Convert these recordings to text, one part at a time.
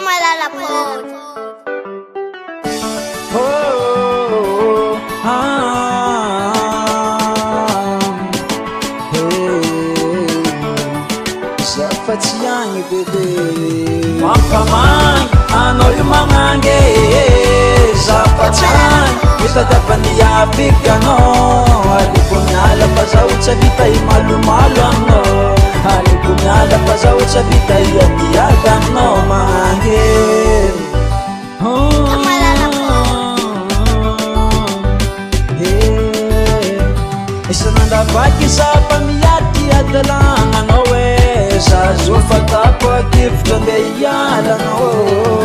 malala po. Zafatsy agny bebe mampamagny anao io magnange zafatsy agny mitadiavaniabiky anao aliko miala fa zaho tsy vita imalomalo aminao aliko miala fa zaho tsy vita iadiady aminao magnange isanandavaky zafa miady adalagnanao zazo fatako akivitra nde hialanao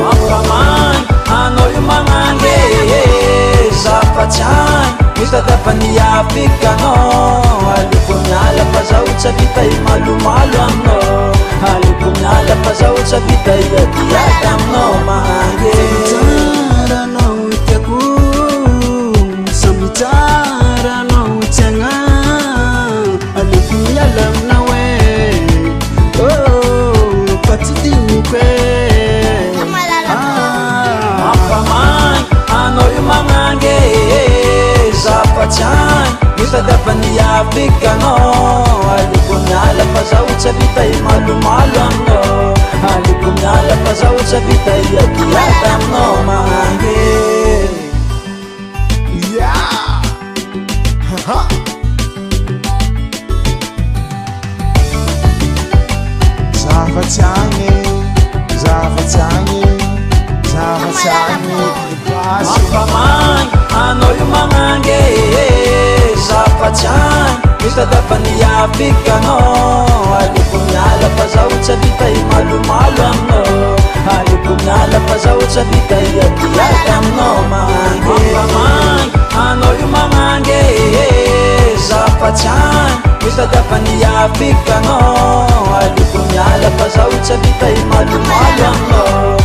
mampamagny anao io magnange zafatsy agny mitadiavaniabiky anao aliko miala fa zaho tsy vita imalomalo aminao aliko miala fa zaho tsy vita iadiady aminao magnange Saranao tiako samy saranao tiagna aliko miala aminao mampamagny anao io magnange zafatsy agny mitadiavaniabiky anao aliko miala fa zaho tsy vita imalomalo aminao aliko miala fa zaho tsy vita iadiady aminao magnange zafatsy agny zafatsy agny zafatsy agny mampamagny anao io magnange zafatsy agny mitadiavaniabiky anao aliko miala fa zaho tsy vita imalomalo aminao aliko miala fa zaho tsy vita iadiady aminao magnange mampamagny anao io magnange zafatsy agny mitadiavaniabiky anao aliko miala fa zaho tsy vita imalomalo aminao